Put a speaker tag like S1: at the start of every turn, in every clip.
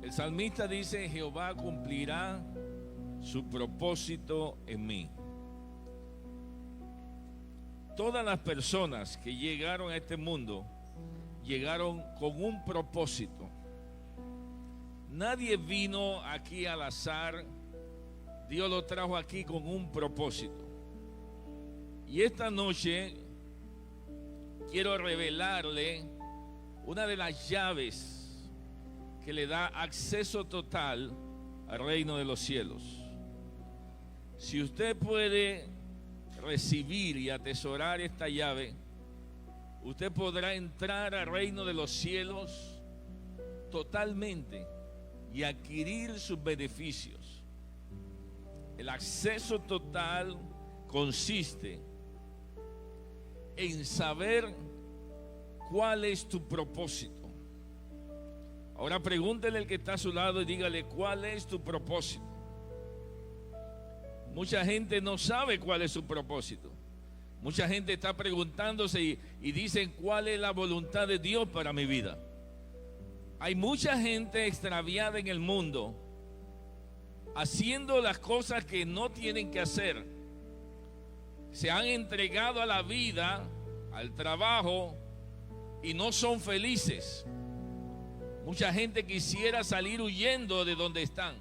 S1: El salmista dice: Jehová cumplirá su propósito en mí. Todas las personas que llegaron a este mundo llegaron con un propósito. Nadie vino aquí al azar. Dios lo trajo aquí con un propósito. Y esta noche quiero revelarle una de las llaves que le da acceso total al reino de los cielos. Si usted puede recibir y atesorar esta llave, usted podrá entrar al reino de los cielos totalmente y adquirir sus beneficios. El acceso total consiste en saber cuál es tu propósito. Ahora pregúntele al que está a su lado y dígale: ¿cuál es tu propósito? Mucha gente no sabe cuál es su propósito. Mucha gente está preguntándose y dicen: ¿cuál es la voluntad de Dios para mi vida? Hay mucha gente extraviada en el mundo, haciendo las cosas que no tienen que hacer. Se han entregado a la vida, al trabajo, y no son felices. Mucha gente quisiera salir huyendo de donde están.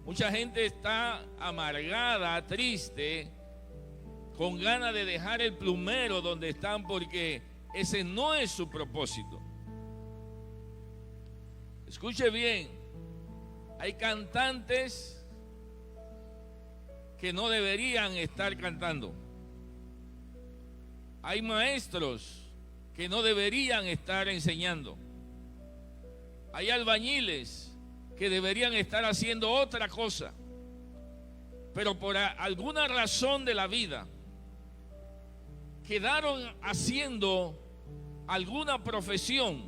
S1: Mucha gente está amargada, triste, con ganas de dejar el plumero donde están, porque ese no es su propósito. Escuche bien, hay cantantes que no deberían estar cantando. Hay maestros que no deberían estar enseñando. Hay albañiles que deberían estar haciendo otra cosa, pero por alguna razón de la vida quedaron haciendo alguna profesión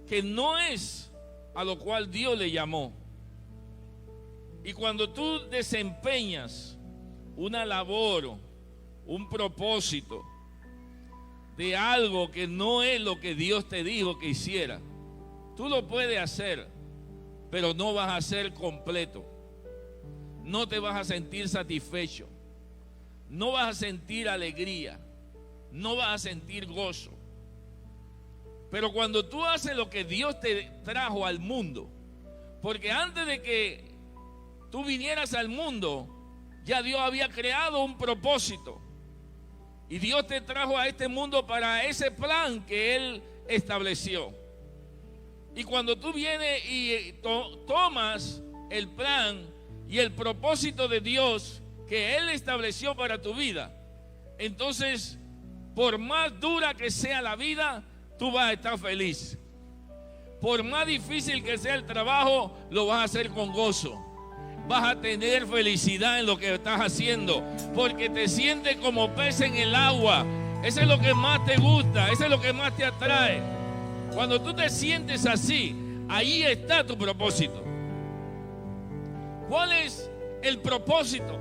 S1: que no es a lo cual Dios le llamó. Y cuando tú desempeñas una labor, un propósito de algo que no es lo que Dios te dijo que hiciera, tú lo puedes hacer, pero no vas a ser completo. No te vas a sentir satisfecho. No vas a sentir alegría. No vas a sentir gozo. Pero cuando tú haces lo que Dios te trajo al mundo, porque antes de que tú vinieras al mundo, ya Dios había creado un propósito. Y Dios te trajo a este mundo para ese plan que Él estableció. Y cuando tú vienes y tomas el plan y el propósito de Dios que Él estableció para tu vida, entonces, por más dura que sea la vida, tú vas a estar feliz. Por más difícil que sea el trabajo, lo vas a hacer con gozo. Vas a tener felicidad en lo que estás haciendo, porque te sientes como pez en el agua. Eso es lo que más te gusta, eso es lo que más te atrae. Cuando tú te sientes así, ahí está tu propósito. ¿Cuál es el propósito?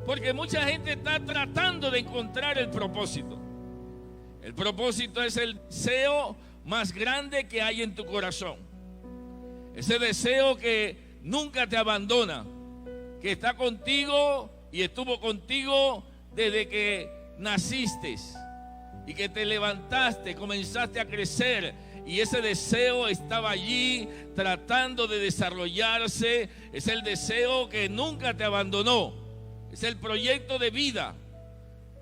S1: Porque mucha gente está tratando de encontrar el propósito. El propósito es el deseo más grande que hay en tu corazón. Ese deseo que nunca te abandona, que está contigo y estuvo contigo desde que naciste y que te levantaste, comenzaste a crecer, y ese deseo estaba allí tratando de desarrollarse. Es el deseo que nunca te abandonó. Es el proyecto de vida.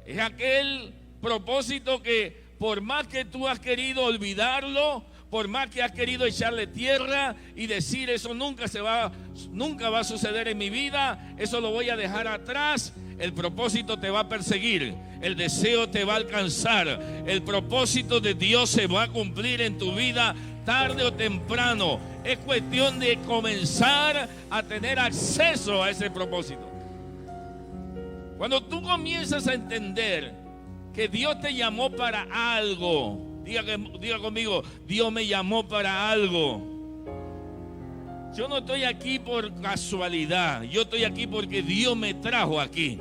S1: Es aquel propósito que por más que tú has querido olvidarlo, por más que has querido echarle tierra y decir: eso nunca va a suceder en mi vida, eso lo voy a dejar atrás, el propósito te va a perseguir, el deseo te va a alcanzar, el propósito de Dios se va a cumplir en tu vida tarde o temprano. Es cuestión de comenzar a tener acceso a ese propósito. Cuando tú comienzas a entender que Dios te llamó para algo, diga conmigo: Dios me llamó para algo. Yo no estoy aquí por casualidad, yo estoy aquí porque Dios me trajo aquí.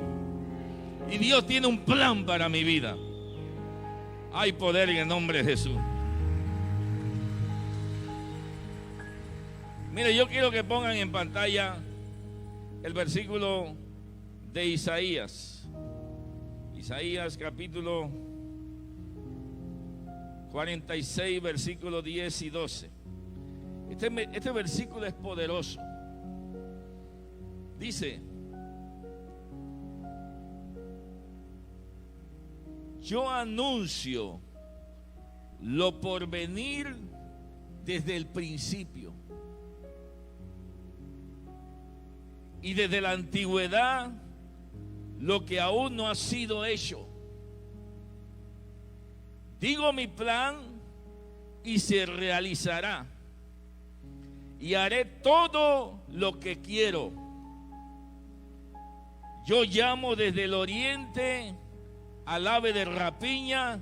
S1: Y Dios tiene un plan para mi vida. Hay poder en el nombre de Jesús. Mire, yo quiero que pongan en pantalla el versículo de Isaías. Isaías capítulo 46, versículos 10 y 12. Este versículo es poderoso. Dice: yo anuncio lo por venir desde el principio, y desde la antigüedad lo que aún no ha sido hecho. Digo mi plan y se realizará, y haré todo lo que quiero. Yo llamo desde el oriente al ave de rapiña,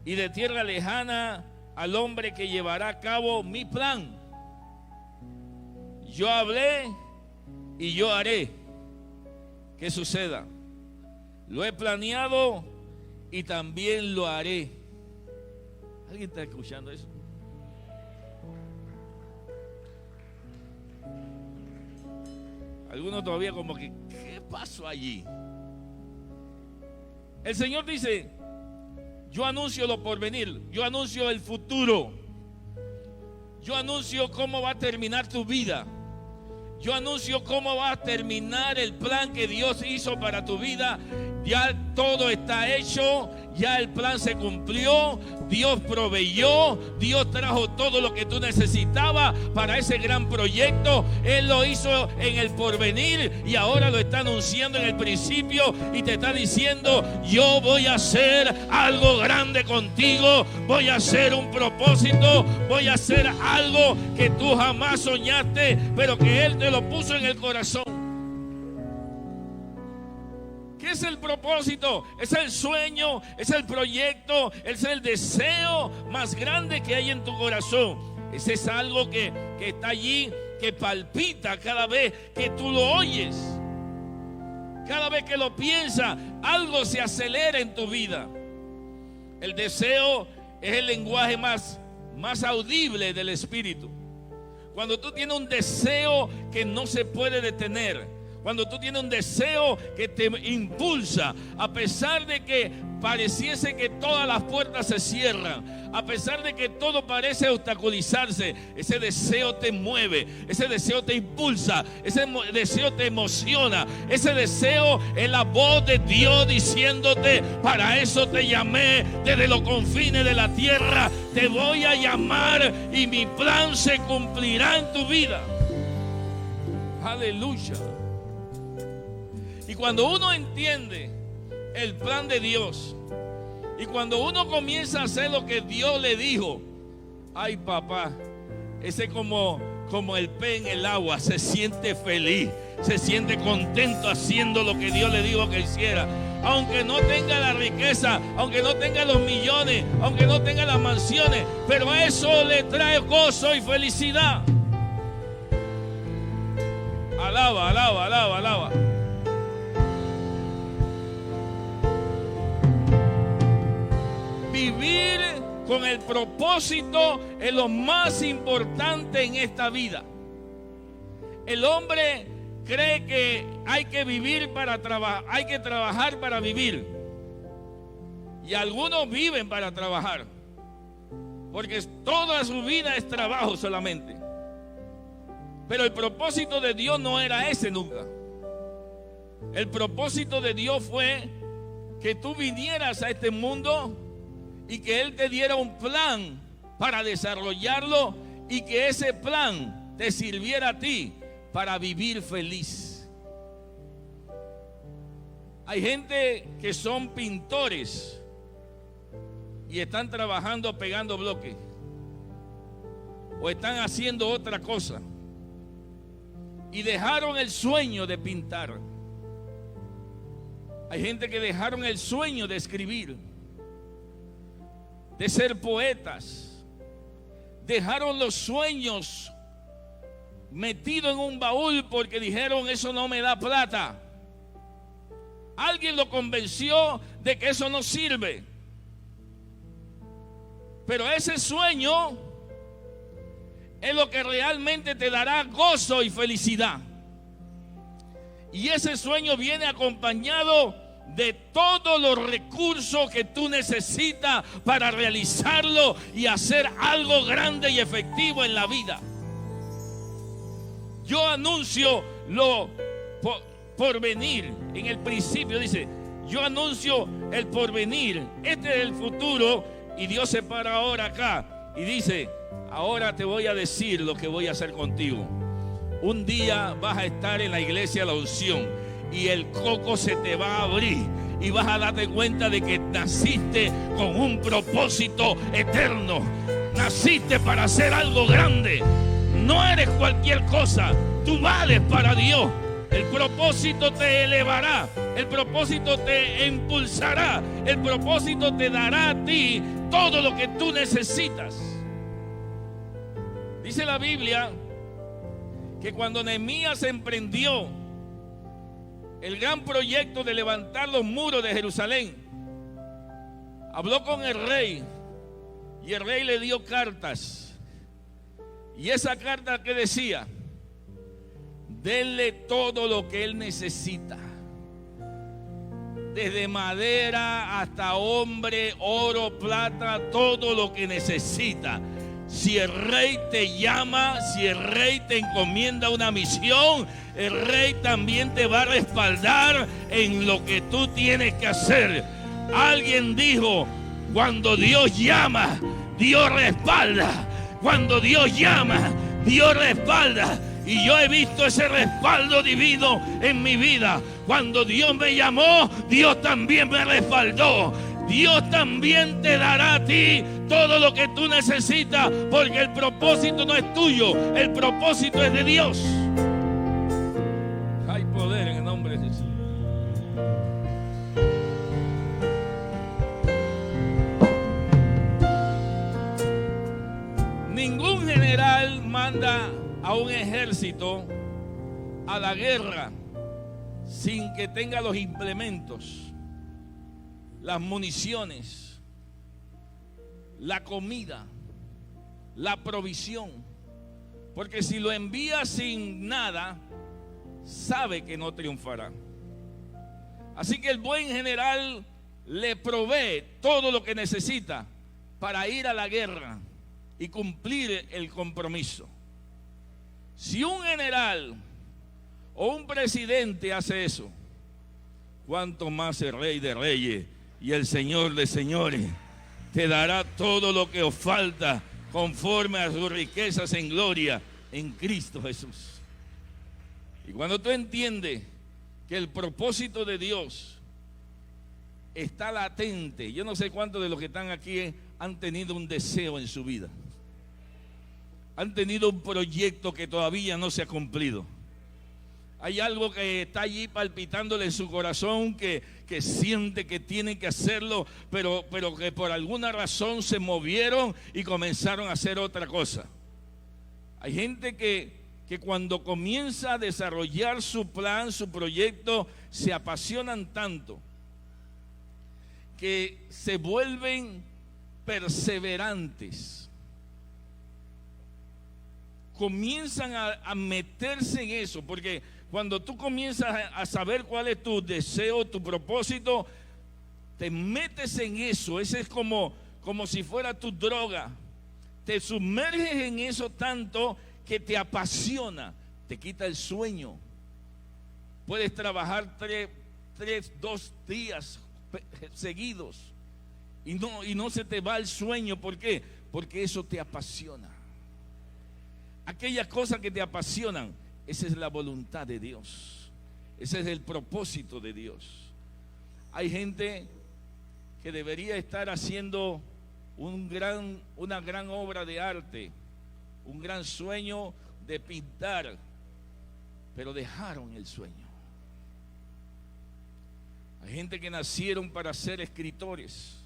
S1: y de tierra lejana al hombre que llevará a cabo mi plan. Yo hablé y yo haré que suceda. Lo he planeado y también lo haré. ¿Alguien está escuchando eso? Algunos todavía como que, ¿qué pasó allí? El Señor dice: yo anuncio lo por venir, yo anuncio el futuro, yo anuncio cómo va a terminar tu vida, yo anuncio cómo va a terminar el plan que Dios hizo para tu vida. Ya todo está hecho, ya el plan se cumplió, Dios proveyó, Dios trajo todo lo que tú necesitabas para ese gran proyecto. Él lo hizo en el porvenir y ahora lo está anunciando en el principio y te está diciendo: yo voy a hacer algo grande contigo, voy a hacer un propósito, voy a hacer algo que tú jamás soñaste, pero que Él te lo puso en el corazón. ¿Qué es el propósito? Es el sueño, es el proyecto, es el deseo más grande que hay en tu corazón. Ese es algo que está allí, que palpita cada vez que tú lo oyes. Cada vez que lo piensas, algo se acelera en tu vida. El deseo es el lenguaje más audible del Espíritu. Cuando tú tienes un deseo que no se puede detener, cuando tú tienes un deseo que te impulsa, a pesar de que pareciese que todas las puertas se cierran, a pesar de que todo parece obstaculizarse, ese deseo te mueve, ese deseo te impulsa, ese deseo te emociona, ese deseo es la voz de Dios diciéndote: para eso te llamé desde los confines de la tierra, te voy a llamar y mi plan se cumplirá en tu vida. Aleluya. Y cuando uno entiende el plan de Dios, y cuando uno comienza a hacer lo que Dios le dijo, ay papá, ese como el pez en el agua, se siente feliz, se siente contento haciendo lo que Dios le dijo que hiciera. Aunque no tenga la riqueza, aunque no tenga los millones, aunque no tenga las mansiones, pero eso le trae gozo y felicidad. Alaba, alaba, alaba, alaba. Vivir con el propósito es lo más importante en esta vida. El hombre cree que hay que vivir para trabajar, hay que trabajar para vivir. Y algunos viven para trabajar, porque toda su vida es trabajo solamente. Pero el propósito de Dios no era ese nunca. El propósito de Dios fue que tú vinieras a este mundo y que Él te diera un plan para desarrollarlo y que ese plan te sirviera a ti para vivir feliz. Hay gente que son pintores y están trabajando pegando bloques o están haciendo otra cosa y dejaron el sueño de pintar. Hay gente que dejaron el sueño de escribir, de ser poetas. Dejaron los sueños metidos en un baúl porque dijeron: eso no me da plata. Alguien lo convenció de que eso no sirve. Pero ese sueño es lo que realmente te dará gozo y felicidad. Y ese sueño viene acompañado de todos los recursos que tú necesitas para realizarlo y hacer algo grande y efectivo en la vida. Yo anuncio lo porvenir. En el principio dice, yo anuncio el porvenir. Este es el futuro. Y Dios se para ahora acá y dice, ahora te voy a decir lo que voy a hacer contigo. Un día vas a estar en la iglesia de la unción y el coco se te va a abrir y vas a darte cuenta de que naciste con un propósito eterno. Naciste para hacer algo grande. No eres cualquier cosa. Tú vales para Dios. El propósito te elevará. El propósito te impulsará. El propósito te dará a ti todo lo que tú necesitas. Dice la Biblia que cuando Nehemías emprendió el gran proyecto de levantar los muros de Jerusalén, habló con el rey y el rey le dio cartas. Y esa carta que decía, denle todo lo que él necesita, desde madera hasta hombre, oro, plata, todo lo que necesita. Si el rey te llama, si el rey te encomienda una misión, el rey también te va a respaldar en lo que tú tienes que hacer. Alguien dijo, cuando Dios llama, Dios respalda. Cuando Dios llama, Dios respalda. Y yo he visto ese respaldo divino en mi vida. Cuando Dios me llamó, Dios también me respaldó. Dios también te dará a ti todo lo que tú necesitas, porque el propósito no es tuyo, el propósito es de Dios. Hay poder en el nombre de Jesús. Ningún general manda a un ejército a la guerra sin que tenga los implementos, las municiones, la comida, la provisión. Porque si lo envía sin nada, sabe que no triunfará. Así que el buen general le provee todo lo que necesita para ir a la guerra y cumplir el compromiso. Si un general o un presidente hace eso, ¿cuánto más el Rey de Reyes y el Señor de Señores te dará todo lo que os falta conforme a sus riquezas en gloria en Cristo Jesús? Y cuando tú entiendes que el propósito de Dios está latente, yo no sé cuántos de los que están aquí han tenido un deseo en su vida, han tenido un proyecto que todavía no se ha cumplido. Hay algo que está allí palpitándole en su corazón, que siente que tienen que hacerlo, pero que por alguna razón se movieron y comenzaron a hacer otra cosa. Hay gente que cuando comienza a desarrollar su plan, su proyecto, se apasionan tanto que se vuelven perseverantes. Comienzan a meterse en eso, porque cuando tú comienzas a saber cuál es tu deseo, tu propósito, te metes en eso. Ese es como si fuera tu droga. Te sumerges en eso tanto que te apasiona, te quita el sueño. Puedes trabajar 2 días seguidos y no se te va el sueño. ¿Por qué? Porque eso te apasiona. Aquellas cosas que te apasionan, esa es la voluntad de Dios. Ese es el propósito de Dios. Hay gente que debería estar haciendo una gran obra de arte, un gran sueño de pintar, pero dejaron el sueño. Hay gente que nacieron para ser escritores,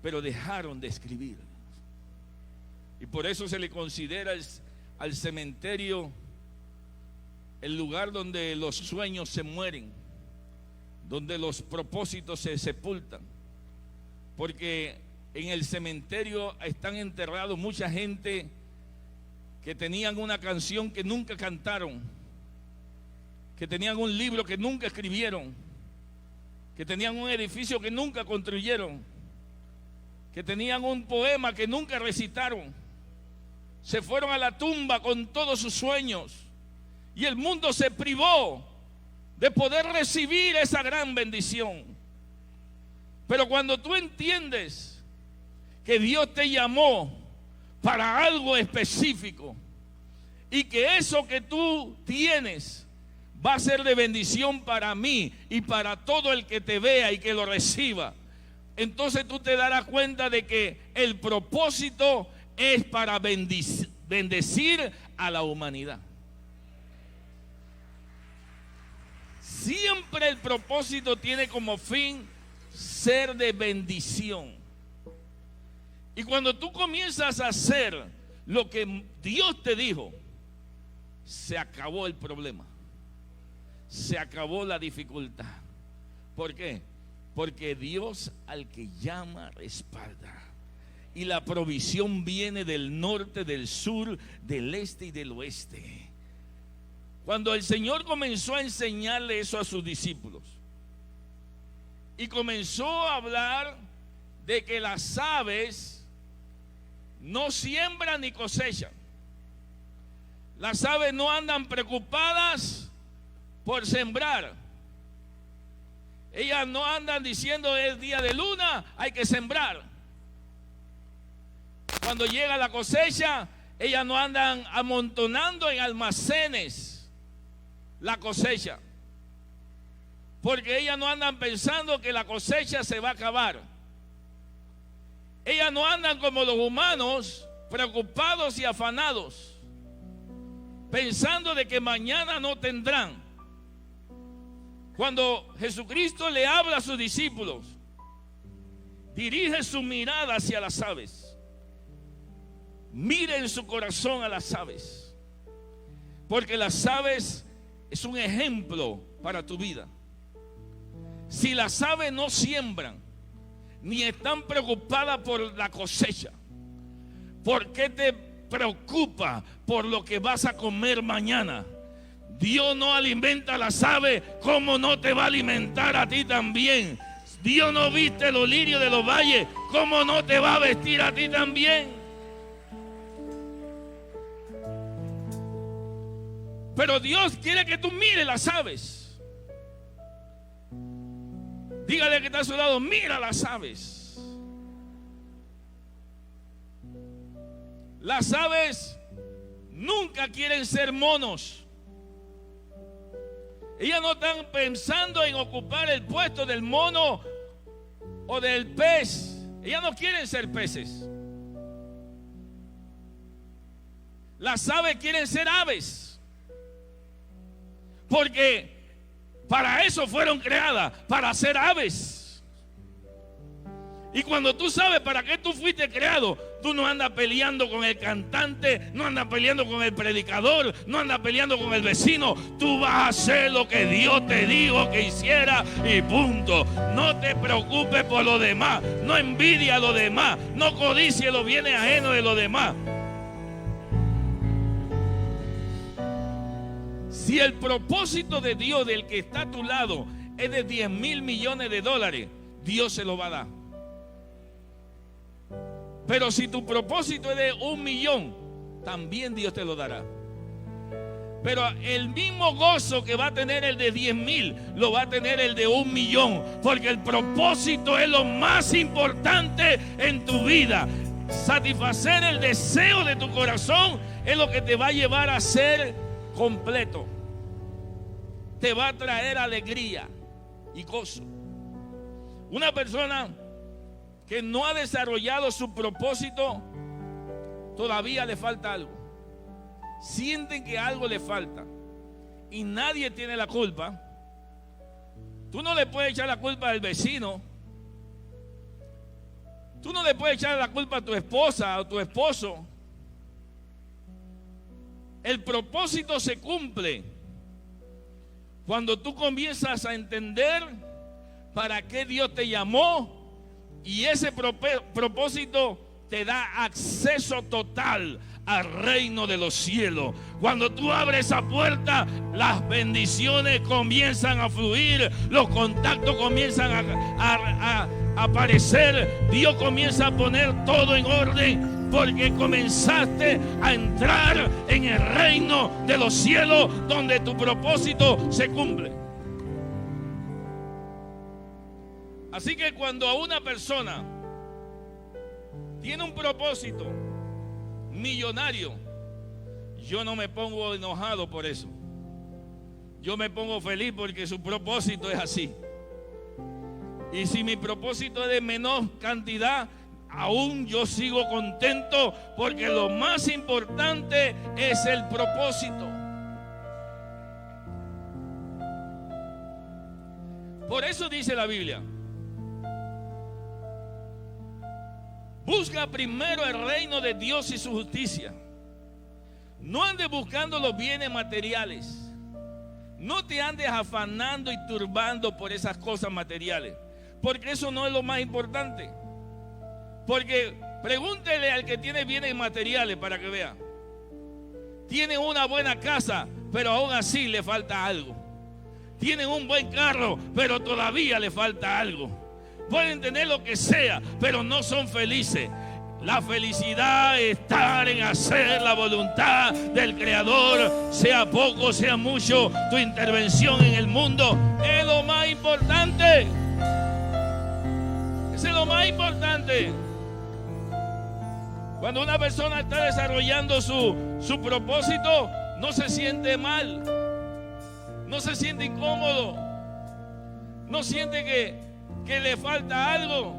S1: pero dejaron de escribir. Y por eso se le considera al cementerio el lugar donde los sueños se mueren, donde los propósitos se sepultan. Porque en el cementerio están enterrados mucha gente que tenían una canción que nunca cantaron, que tenían un libro que nunca escribieron, que tenían un edificio que nunca construyeron, que tenían un poema que nunca recitaron. Se fueron a la tumba con todos sus sueños y el mundo se privó de poder recibir esa gran bendición. Pero cuando tú entiendes que Dios te llamó para algo específico y que eso que tú tienes va a ser de bendición para mí y para todo el que te vea y que lo reciba, entonces tú te darás cuenta de que el propósito es para bendecir a la humanidad. Siempre el propósito tiene como fin ser de bendición. Y cuando tú comienzas a hacer lo que Dios te dijo, se acabó el problema, se acabó la dificultad. ¿Por qué? Porque Dios al que llama respalda. Y la provisión viene del norte, del sur, del este y del oeste. Cuando el Señor comenzó a enseñarle eso a sus discípulos y comenzó a hablar de que las aves no siembran ni cosechan, las aves no andan preocupadas por sembrar, ellas no andan diciendo es día de luna, hay que sembrar. Cuando llega la cosecha, ellas no andan amontonando en almacenes la cosecha, porque ellas no andan pensando que la cosecha se va a acabar. Ellas no andan como los humanos, preocupados y afanados, pensando de que mañana no tendrán. Cuando Jesucristo le habla a sus discípulos, dirige su mirada hacia las aves. Miren su corazón a las aves, porque las aves es un ejemplo para tu vida. Si las aves no siembran ni están preocupadas por la cosecha, ¿por qué te preocupa por lo que vas a comer mañana? Dios no alimenta a las aves, ¿cómo no te va a alimentar a ti también? Dios no viste los lirios de los valles, ¿cómo no te va a vestir a ti también? Pero Dios quiere que tú mires las aves. Dígale que está a su lado, mira las aves. Las aves nunca quieren ser monos. Ellas no están pensando en ocupar el puesto del mono o del pez. Ellas no quieren ser peces. Las aves quieren ser aves, porque para eso fueron creadas, para ser aves. Y cuando tú sabes para qué tú fuiste creado, tú no andas peleando con el cantante, no andas peleando con el predicador, no andas peleando con el vecino. Tú vas a hacer lo que Dios te dijo que hiciera y punto. No te preocupes por lo demás, no envidia a lo demás, no codicie los bienes ajenos de los demás. Si el propósito de Dios, del que está a tu lado, es de 10,000 millones de dólares, Dios se lo va a dar. Pero si tu propósito es de 1 millón, también Dios te lo dará. Pero el mismo gozo que va a tener el de 10,000, lo va a tener el de 1 millón. Porque el propósito es lo más importante en tu vida. Satisfacer el deseo de tu corazón es lo que te va a llevar a ser completo. Te va a traer alegría y gozo. Una persona que no ha desarrollado su propósito, todavía le falta algo. Sienten que algo le falta y nadie tiene la culpa. Tú no le puedes echar la culpa al vecino. Tú no le puedes echar la culpa a tu esposa o a tu esposo. El propósito se cumple cuando tú comienzas a entender para qué Dios te llamó y ese propósito te da acceso total al reino de los cielos. Cuando tú abres esa puerta, las bendiciones comienzan a fluir, los contactos comienzan a aparecer, Dios comienza a poner todo en orden, porque comenzaste a entrar en el reino de los cielos, donde tu propósito se cumple. Así que cuando a una persona tiene un propósito millonario, yo no me pongo enojado por eso. Yo me pongo feliz porque su propósito es así. Y si mi propósito es de menor cantidad, aún yo sigo contento, porque lo más importante es el propósito. Por eso dice la Biblia: busca primero el reino de Dios y su justicia. No andes buscando los bienes materiales. No te andes afanando y turbando por esas cosas materiales, porque eso no es lo más importante. Porque pregúntele al que tiene bienes materiales para que vea. Tiene una buena casa, pero aún así le falta algo. Tienen un buen carro, pero todavía le falta algo. Pueden tener lo que sea, pero no son felices. La felicidad está en hacer la voluntad del Creador, sea poco, sea mucho. Tu intervención en el mundo es lo más importante. Eso es lo más importante. Cuando una persona está desarrollando su propósito, no se siente mal, no se siente incómodo, no siente que le falta algo.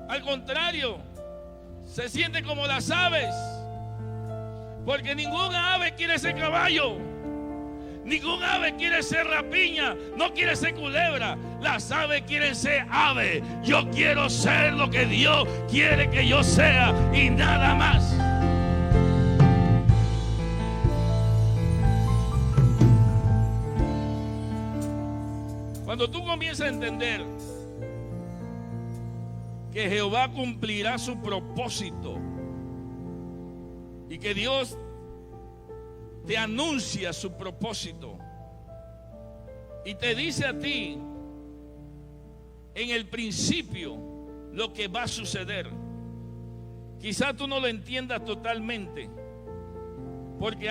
S1: Al contrario, se siente como las aves, porque ninguna ave quiere ser caballo, ninguna ave quiere ser rapiña, no quiere ser culebra. Las aves quieren ser aves. Yo quiero ser lo que Dios quiere que yo sea y nada más. Cuando tú comienzas a entender que Jehová cumplirá su propósito y que Dios te anuncia su propósito y te dice a ti en el principio lo que va a suceder, quizá tú no lo entiendas totalmente, porque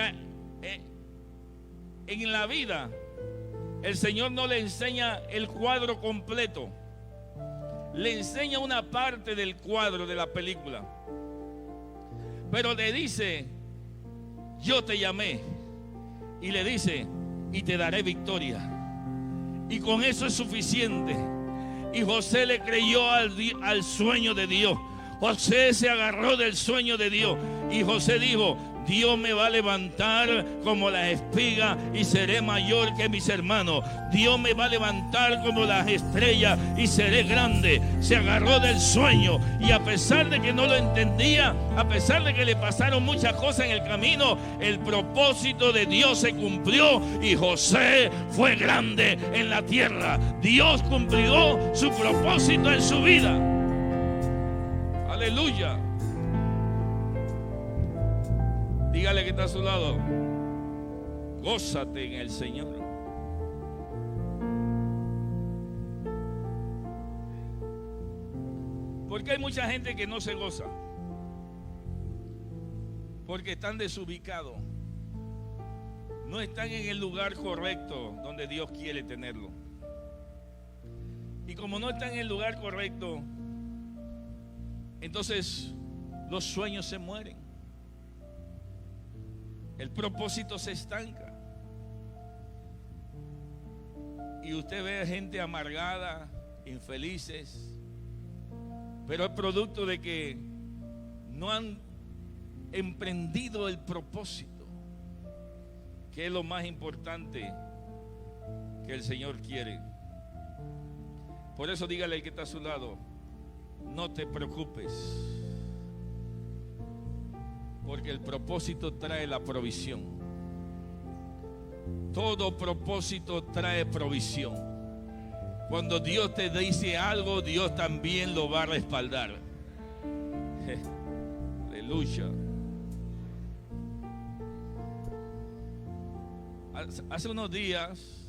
S1: en la vida el Señor no le enseña el cuadro completo. Le enseña una parte del cuadro de la película, pero le dice: yo te llamé, y le dice: y te daré victoria. Y con eso es suficiente. Y José le creyó al sueño de Dios. José se agarró del sueño de Dios, y José dijo: Dios me va a levantar como las espigas y seré mayor que mis hermanos. Dios me va a levantar como las estrellas y seré grande. Se agarró del sueño, y a pesar de que no lo entendía, a pesar de que le pasaron muchas cosas en el camino, el propósito de Dios se cumplió y José fue grande en la tierra. Dios cumplió su propósito en su vida. Aleluya. Dígale que está a su lado: gózate en el Señor. Porque hay mucha gente que no se goza, porque están desubicados, no están en el lugar correcto donde Dios quiere tenerlo. Y como no están en el lugar correcto, entonces los sueños se mueren. El propósito se estanca. Y usted ve gente amargada, infelices, pero es producto de que no han emprendido el propósito, que es lo más importante que el Señor quiere. Por eso dígale al que está a su lado: no te preocupes, porque el propósito trae la provisión. Todo propósito trae provisión. Cuando Dios te dice algo, Dios también lo va a respaldar. Aleluya. Hace unos días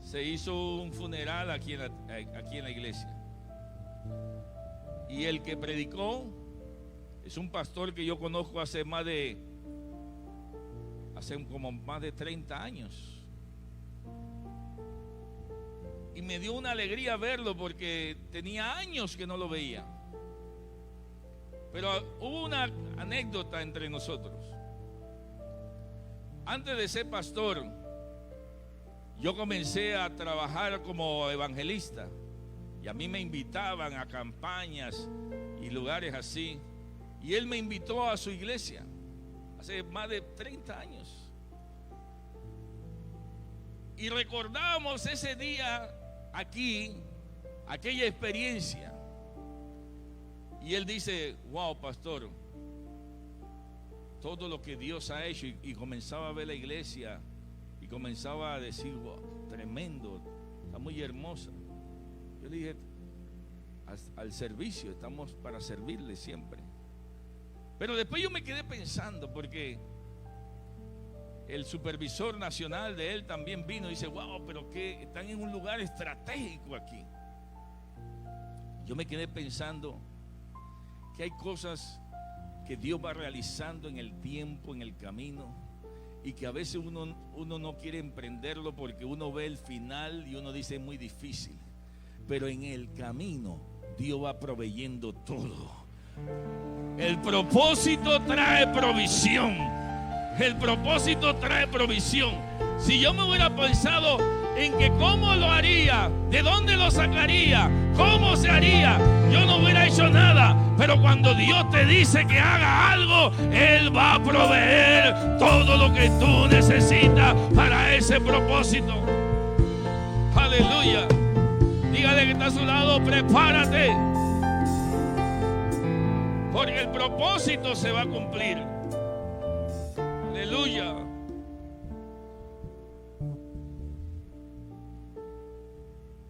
S1: se hizo un funeral aquí en la iglesia. Y el que predicó es un pastor que yo conozco hace como más de 30 años. Y me dio una alegría verlo porque tenía años que no lo veía. Pero hubo una anécdota entre nosotros. Antes de ser pastor, yo comencé a trabajar como evangelista. Y a mí me invitaban a campañas y lugares así. Y él me invitó a su iglesia hace más de 30 años. Y recordábamos ese día aquí, aquella experiencia. Y él dice: wow, pastor, todo lo que Dios ha hecho. Y comenzaba a ver la iglesia y comenzaba a decir: wow, tremendo, está muy hermosa. Yo le dije: al servicio, estamos para servirle siempre. Pero después yo me quedé pensando, porque el supervisor nacional de él también vino y dice: wow, pero que están en un lugar estratégico aquí. Yo me quedé pensando que hay cosas que Dios va realizando en el tiempo, en el camino, y que a veces uno no quiere emprenderlo porque uno ve el final y uno dice: es muy difícil. Pero en el camino Dios va proveyendo todo. El propósito trae provisión. El propósito trae provisión. Si yo me hubiera pensado en que cómo lo haría, de dónde lo sacaría, cómo se haría, yo no hubiera hecho nada. Pero cuando Dios te dice que haga algo, Él va a proveer todo lo que tú necesitas para ese propósito. Aleluya. Dígale que está a su lado: prepárate, porque el propósito se va a cumplir. Aleluya.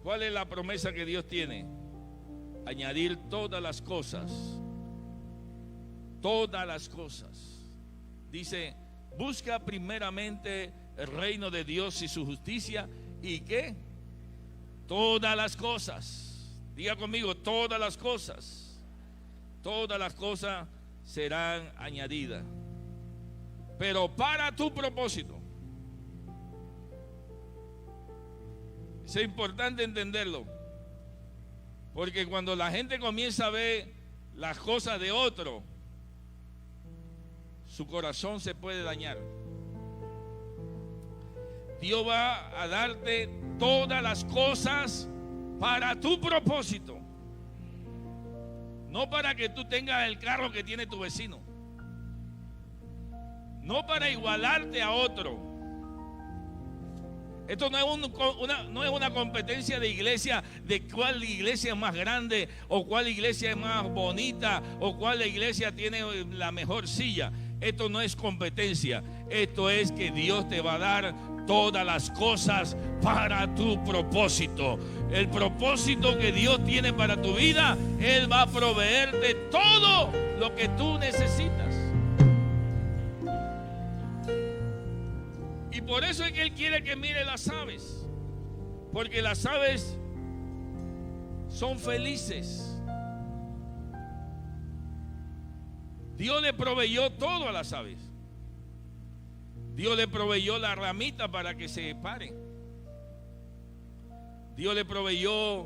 S1: ¿Cuál es la promesa que Dios tiene? Añadir todas las cosas. Todas las cosas. Dice: busca primeramente el reino de Dios y su justicia. ¿Y qué? Todas las cosas. Diga conmigo: todas las cosas. Todas las cosas serán añadidas. Pero para tu propósito. Es importante entenderlo, porque cuando la gente comienza a ver las cosas de otro, su corazón se puede dañar. Dios va a darte todas las cosas para tu propósito. No para que tú tengas el carro que tiene tu vecino. No para igualarte a otro. Esto no es una competencia de iglesia, de cuál iglesia es más grande, o cuál iglesia es más bonita, o cuál iglesia tiene la mejor silla. Esto no es competencia. Esto es que Dios te va a dar todas las cosas para tu propósito. El propósito que Dios tiene para tu vida, Él va a proveerte todo lo que tú necesitas. Y por eso es que Él quiere que mire las aves, porque las aves son felices. Dios le proveyó todo a las aves. Dios le proveyó la ramita para que se paren. Dios le proveyó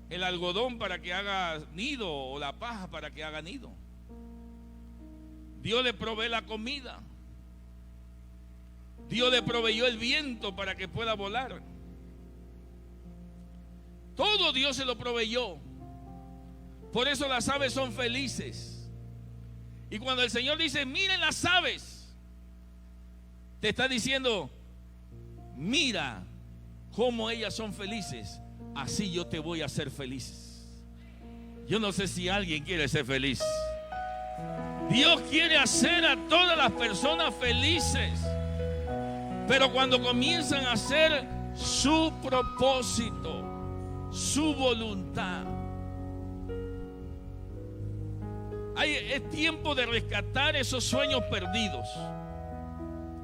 S1: el algodón para que haga nido, o la paja para que haga nido. Dios le provee la comida. Dios le proveyó el viento para que pueda volar. Todo Dios se lo proveyó. Por eso las aves son felices. Y cuando el Señor dice: miren las aves, te está diciendo: mira cómo ellas son felices. Así yo te voy a hacer feliz. Yo no sé si alguien quiere ser feliz. Dios quiere hacer a todas las personas felices. Pero cuando comienzan a hacer su propósito, su voluntad. Es tiempo de rescatar esos sueños perdidos.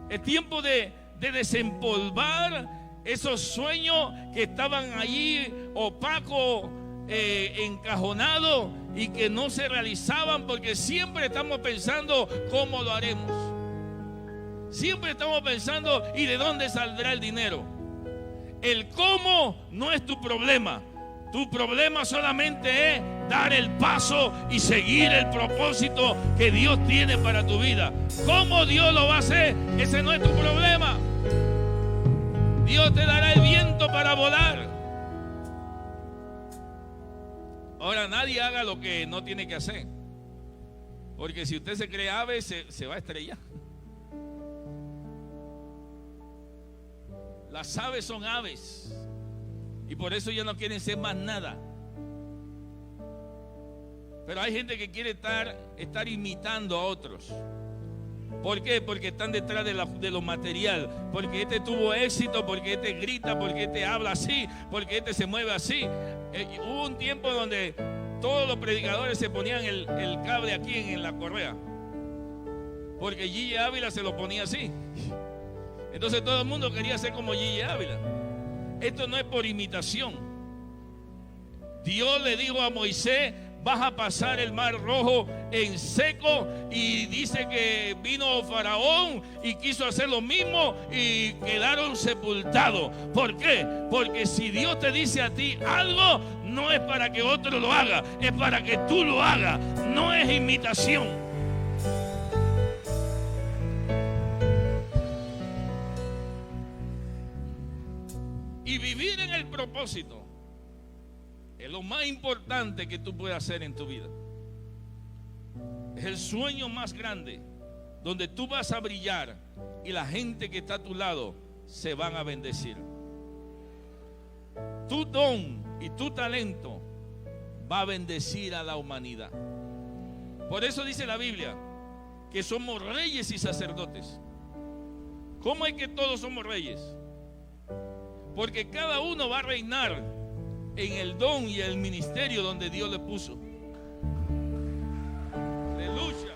S1: Es tiempo de desempolvar esos sueños que estaban allí opacos, encajonados, y que no se realizaban, porque siempre estamos pensando cómo lo haremos. Siempre estamos pensando, ¿y de dónde saldrá el dinero? El cómo no es tu problema. Tu problema solamente es dar el paso y seguir el propósito que Dios tiene para tu vida. ¿Cómo Dios lo va a hacer? Ese no es tu problema. Dios te dará el viento para volar. Ahora, nadie haga lo que no tiene que hacer, porque si usted se cree ave, se va a estrellar. Las aves son aves, y por eso ya no quieren ser más nada. Pero hay gente que quiere estar imitando a otros. ¿Por qué? Porque están detrás de lo material. Porque este tuvo éxito, porque este grita, porque este habla así, porque este se mueve así. Hubo un tiempo donde todos los predicadores se ponían el cable aquí en la correa, porque Gigi Ávila se lo ponía así. Entonces todo el mundo quería ser como Gigi Ávila. Esto no es por imitación. Dios le dijo a Moisés: vas a pasar el mar rojo en seco, y dice que vino Faraón y quiso hacer lo mismo y quedaron sepultados. ¿Por qué? Porque si Dios te dice a ti algo, no es para que otro lo haga, es para que tú lo hagas, no es imitación. Y vivir en el propósito es lo más importante que tú puedes hacer en tu vida. Es el sueño más grande, donde tú vas a brillar y la gente que está a tu lado se van a bendecir. Tu don y tu talento va a bendecir a la humanidad. Por eso dice la Biblia que somos reyes y sacerdotes. ¿Cómo es que todos somos reyes? Porque cada uno va a reinar en el don y el ministerio donde Dios le puso. Aleluya.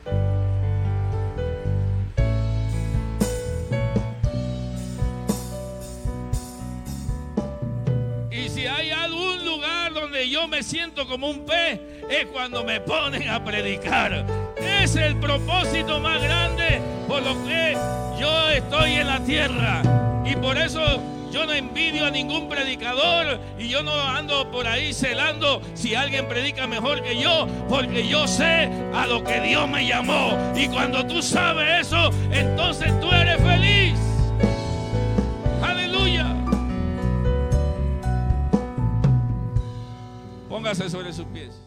S1: Y si hay algún lugar donde yo me siento como un pez, es cuando me ponen a predicar. Es el propósito más grande por lo que yo estoy en la tierra. Y por eso yo no envidio a ningún predicador, y yo no ando por ahí celando si alguien predica mejor que yo, porque yo sé a lo que Dios me llamó. Y cuando tú sabes eso, entonces tú eres feliz. Aleluya. Póngase sobre sus pies.